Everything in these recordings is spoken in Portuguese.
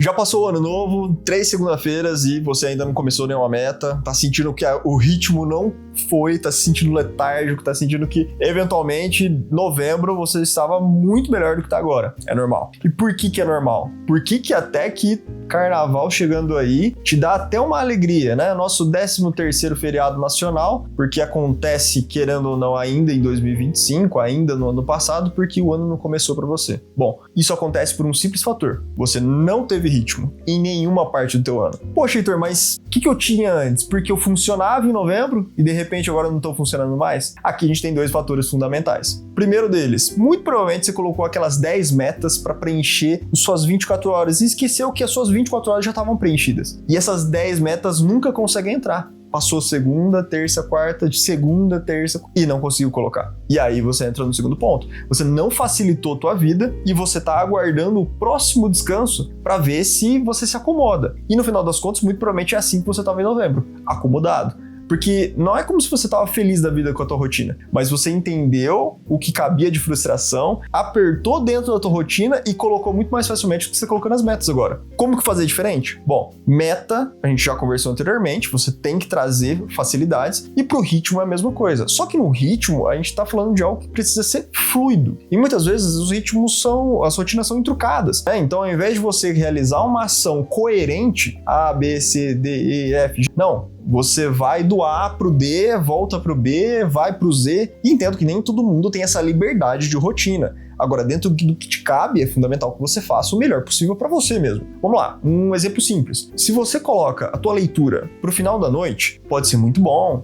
Já passou o ano novo, 3 segunda-feiras e você ainda não começou nenhuma meta, tá sentindo que o ritmo não foi, tá se sentindo letárgico, tá sentindo que eventualmente novembro você estava muito melhor do que tá agora. É normal. E por que é normal? Por que até que carnaval chegando aí te dá até uma alegria, né? Nosso 13º feriado nacional, porque acontece, querendo ou não, ainda em 2025, ainda no ano passado, porque o ano não começou pra você. Bom, isso acontece por um simples fator. Você não teve ritmo em nenhuma parte do teu ano. Poxa, Heitor, mas o que eu tinha antes? Porque eu funcionava em novembro e de repente agora não estou funcionando mais? Aqui a gente tem 2 fatores fundamentais. Primeiro deles, muito provavelmente você colocou aquelas 10 metas para preencher as suas 24 horas e esqueceu que as suas 24 horas já estavam preenchidas. E essas 10 metas nunca conseguem entrar. Passou segunda, terça, quarta, de segunda, terça e não conseguiu colocar. E aí você entra no segundo ponto. Você não facilitou tua vida e você tá aguardando o próximo descanso para ver se você se acomoda. E no final das contas, muito provavelmente é assim que você tava em novembro, acomodado. Porque não é como se você estava feliz da vida com a tua rotina, mas você entendeu o que cabia de frustração, apertou dentro da tua rotina e colocou muito mais facilmente o que você colocou nas metas agora. Como que fazer diferente? Bom, meta, a gente já conversou anteriormente, você tem que trazer facilidades e pro ritmo é a mesma coisa. Só que no ritmo, a gente tá falando de algo que precisa ser fluido. E muitas vezes os ritmos as rotinas são intrucadas, né? Então, ao invés de você realizar uma ação coerente, A, B, C, D, E, F, G, não. Você vai do A pro D, volta pro B, vai pro Z. E entendo que nem todo mundo tem essa liberdade de rotina. Agora, dentro do que te cabe, é fundamental que você faça o melhor possível para você mesmo. Vamos lá, um exemplo simples. Se você coloca a tua leitura pro final da noite, pode ser muito bom,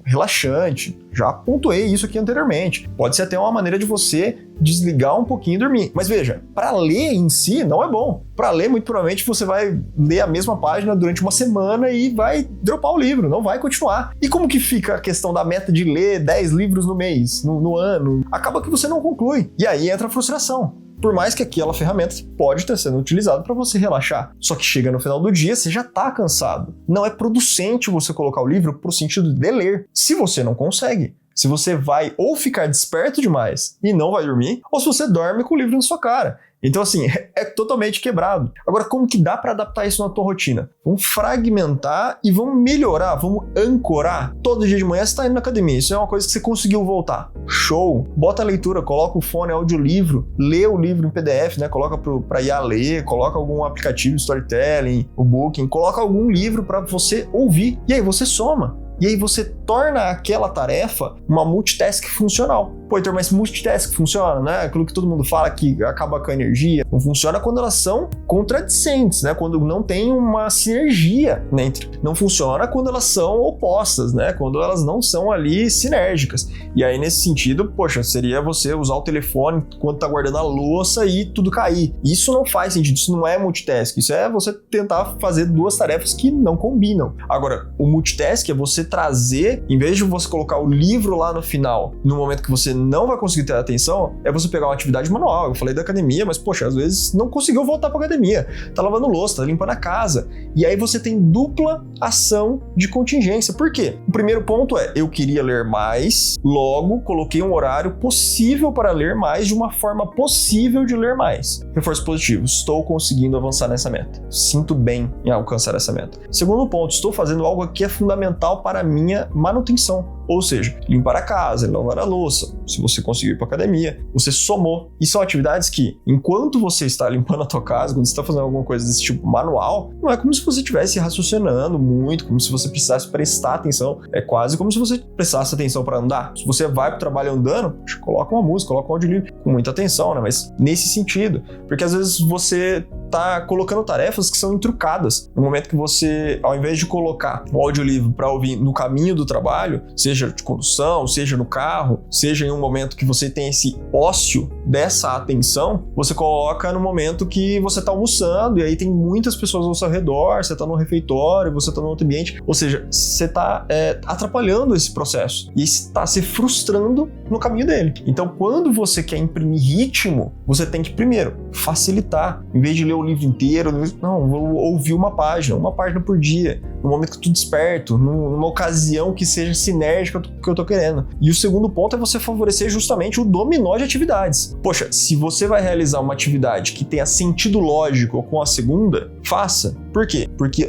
relaxante. Já pontuei isso aqui anteriormente. Pode ser até uma maneira de você desligar um pouquinho e dormir. Mas veja, para ler em si não é bom. Para ler, muito provavelmente você vai ler a mesma página durante uma semana e vai dropar o livro, não vai continuar. E como que fica a questão da meta de ler 10 livros no mês, no ano? Acaba que você não conclui. E aí entra a frustração. Por mais que aquela ferramenta pode estar sendo utilizada para você relaxar. Só que chega no final do dia, você já está cansado. Não é producente você colocar o livro pro sentido de ler, se você não consegue. Se você vai ou ficar desperto demais e não vai dormir, ou se você dorme com o livro na sua cara. Então, assim, é totalmente quebrado. Agora, como que dá para adaptar isso na tua rotina? Vamos fragmentar e vamos melhorar, vamos ancorar. Todo dia de manhã você está indo na academia, isso é uma coisa que você conseguiu voltar. Show! Bota a leitura, coloca o fone, audiolivro, lê o livro em PDF, né? Coloca para ir a ler, coloca algum aplicativo de storytelling, o Booking, coloca algum livro para você ouvir. E aí você soma. E aí você torna aquela tarefa uma multitask funcional. Pô, Heitor, mas multitask funciona, né? Aquilo que todo mundo fala que acaba com a energia. Não funciona quando elas são contradicentes, né? Quando não tem uma sinergia entre. Não funciona quando elas são opostas, né? Quando elas não são ali sinérgicas. E aí, nesse sentido, poxa, seria você usar o telefone enquanto tá guardando a louça e tudo cair. Isso não faz sentido, isso não é multitask. Isso é você tentar fazer 2 tarefas que não combinam. Agora, o multitask é você trazer, em vez de você colocar o livro lá no final, no momento que você não vai conseguir ter atenção, é você pegar uma atividade manual. Eu falei da academia, mas poxa, às vezes não conseguiu voltar pra academia. Tá lavando louça, tá limpando a casa. E aí você tem dupla ação de contingência. Por quê? O primeiro ponto é, eu queria ler mais, logo coloquei um horário possível para ler mais, de uma forma possível de ler mais. Reforço positivo, estou conseguindo avançar nessa meta. Sinto bem em alcançar essa meta. Segundo ponto, estou fazendo algo que é fundamental para a minha manutenção. Ou seja, limpar a casa, lavar a louça, se você conseguir ir para academia, você somou. E são atividades que, enquanto você está limpando a tua casa, quando você está fazendo alguma coisa desse tipo manual, não é como se você estivesse raciocinando muito, como se você precisasse prestar atenção. É quase como se você prestasse atenção para andar. Se você vai para o trabalho andando, coloca uma música, coloca um audiolivro com muita atenção, né? Mas nesse sentido, porque às vezes você tá colocando tarefas que são intrucadas. No momento que você, ao invés de colocar o audiolivro para ouvir no caminho do trabalho, seja de condução, seja no carro, seja em um momento que você tem esse ócio dessa atenção, você coloca no momento que você tá almoçando e aí tem muitas pessoas ao seu redor, você tá no refeitório, você tá no outro ambiente, ou seja, você tá atrapalhando esse processo e está se frustrando no caminho dele. Então, quando você quer imprimir ritmo, você tem que primeiro facilitar. Em vez de ler o livro inteiro. Não, vou ouvir uma página por dia, no momento que eu tô desperto, numa ocasião que seja sinérgica com o que eu tô querendo. E o segundo ponto é você favorecer justamente o dominó de atividades. Poxa, se você vai realizar uma atividade que tenha sentido lógico com a segunda, faça. Por quê? Porque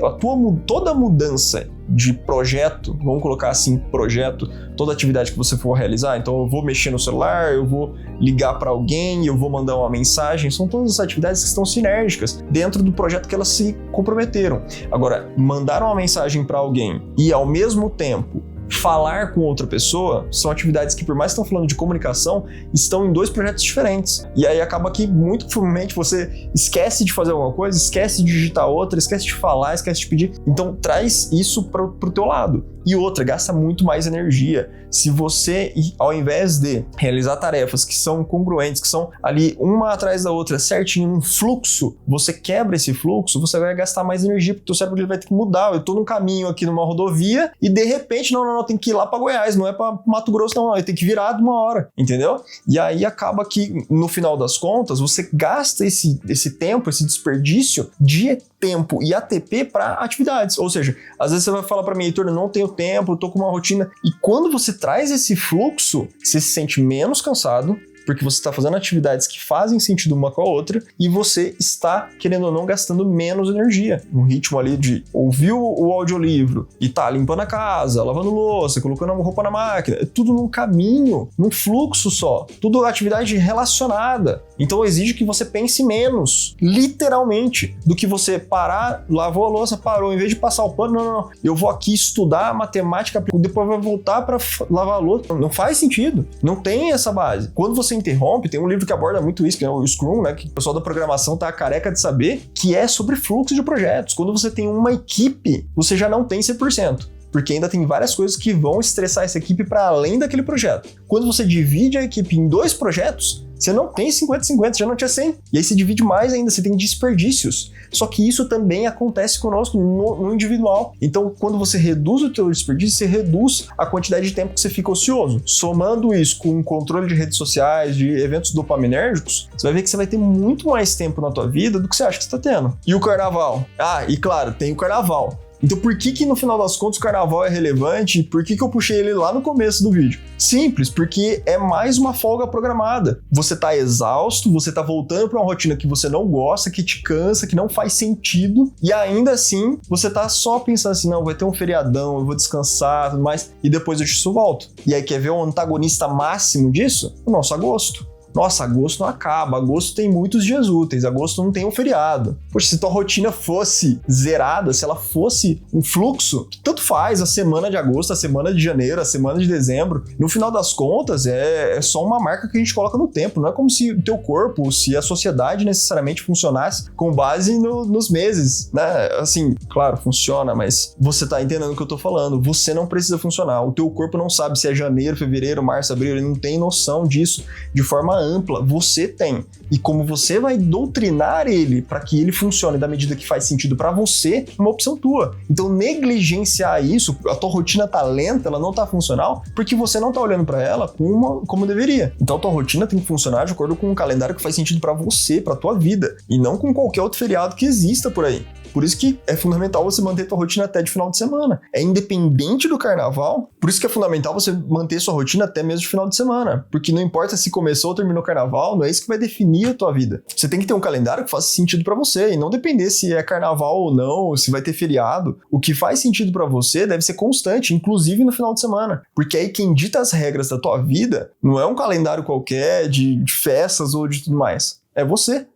toda mudança de projeto, vamos colocar assim, projeto, toda atividade que você for realizar, então eu vou mexer no celular, eu vou ligar para alguém, eu vou mandar uma mensagem, são todas as atividades que estão sinérgicas dentro do projeto que elas se comprometeram. Agora, mandar uma mensagem para alguém e ao mesmo tempo falar com outra pessoa são atividades que, por mais que estão falando de comunicação, estão em dois projetos diferentes. E aí acaba que, muito provavelmente, você esquece de fazer alguma coisa, esquece de digitar outra, esquece de falar, esquece de pedir. Então, traz isso pro teu lado. E outra, gasta muito mais energia. Se você, ao invés de realizar tarefas que são congruentes, que são ali uma atrás da outra, certinho, um fluxo, você quebra esse fluxo, você vai gastar mais energia, porque o teu cérebro ele vai ter que mudar. Eu tô num caminho aqui numa rodovia e de repente, não, tem que ir lá para Goiás, não é para Mato Grosso, não, eu tenho que virar de uma hora, entendeu? E aí acaba que, no final das contas, você gasta esse tempo, esse desperdício de tempo e ATP para atividades. Ou seja, às vezes você vai falar para mim, Heitor, eu não tenho tempo, eu tô com uma rotina. E quando você traz esse fluxo, você se sente menos cansado, porque você está fazendo atividades que fazem sentido uma com a outra e você está, querendo ou não, gastando menos energia. No ritmo ali de ouvir o audiolivro e tá limpando a casa, lavando louça, colocando a roupa na máquina, é tudo num caminho, num fluxo só. Tudo atividade relacionada. Então exige que você pense menos, literalmente, do que você parar, lavou a louça, parou, em vez de passar o pano, não. Eu vou aqui estudar matemática, depois vai voltar para lavar a louça. Não faz sentido. Não tem essa base. Quando você interrompe, tem um livro que aborda muito isso, que é o Scrum, né, que o pessoal da programação tá careca de saber, que é sobre fluxo de projetos. Quando você tem uma equipe, você já não tem 100%. Porque ainda tem várias coisas que vão estressar essa equipe para além daquele projeto. Quando você divide a equipe em 2 projetos, você não tem 50-50, já não tinha 100. E aí você divide mais ainda, você tem desperdícios. Só que isso também acontece conosco no individual. Então, quando você reduz o teu desperdício, você reduz a quantidade de tempo que você fica ocioso. Somando isso com o controle de redes sociais, de eventos dopaminérgicos, você vai ver que você vai ter muito mais tempo na tua vida do que você acha que você está tendo. E o carnaval? E claro, tem o carnaval. Então por que no final das contas o carnaval é relevante? Por que eu puxei ele lá no começo do vídeo? Simples, porque é mais uma folga programada. Você tá exausto, você tá voltando para uma rotina que você não gosta, que te cansa, que não faz sentido, e ainda assim você tá só pensando assim, não, vai ter um feriadão, eu vou descansar, tudo mais, e depois eu te volto. E aí quer ver o antagonista máximo disso? O nosso agosto. Nossa, agosto não acaba, agosto tem muitos dias úteis, agosto não tem um feriado. Poxa, se tua rotina fosse zerada, se ela fosse um fluxo, tanto faz a semana de agosto, a semana de janeiro, a semana de dezembro, no final das contas é só uma marca que a gente coloca no tempo, não é como se o teu corpo, se a sociedade necessariamente funcionasse com base nos meses, né? Assim, claro, funciona, mas você tá entendendo o que eu tô falando, você não precisa funcionar, o teu corpo não sabe se é janeiro, fevereiro, março, abril, ele não tem noção disso de forma ampla, você tem. E como você vai doutrinar ele para que ele funcione da medida que faz sentido para você, é uma opção tua. Então negligenciar isso, a tua rotina tá lenta, ela não tá funcional, porque você não tá olhando para ela como deveria. Então a tua rotina tem que funcionar de acordo com um calendário que faz sentido para você, para tua vida, e não com qualquer outro feriado que exista por aí. Por isso que é fundamental você manter tua rotina até de final de semana. É independente do carnaval, por isso que é fundamental você manter sua rotina até mesmo de final de semana. Porque não importa se começou ou terminou o carnaval, não é isso que vai definir a tua vida. Você tem que ter um calendário que faça sentido pra você e não depender se é carnaval ou não, se vai ter feriado. O que faz sentido pra você deve ser constante, inclusive no final de semana. Porque aí quem dita as regras da tua vida não é um calendário qualquer de festas ou de tudo mais. É você.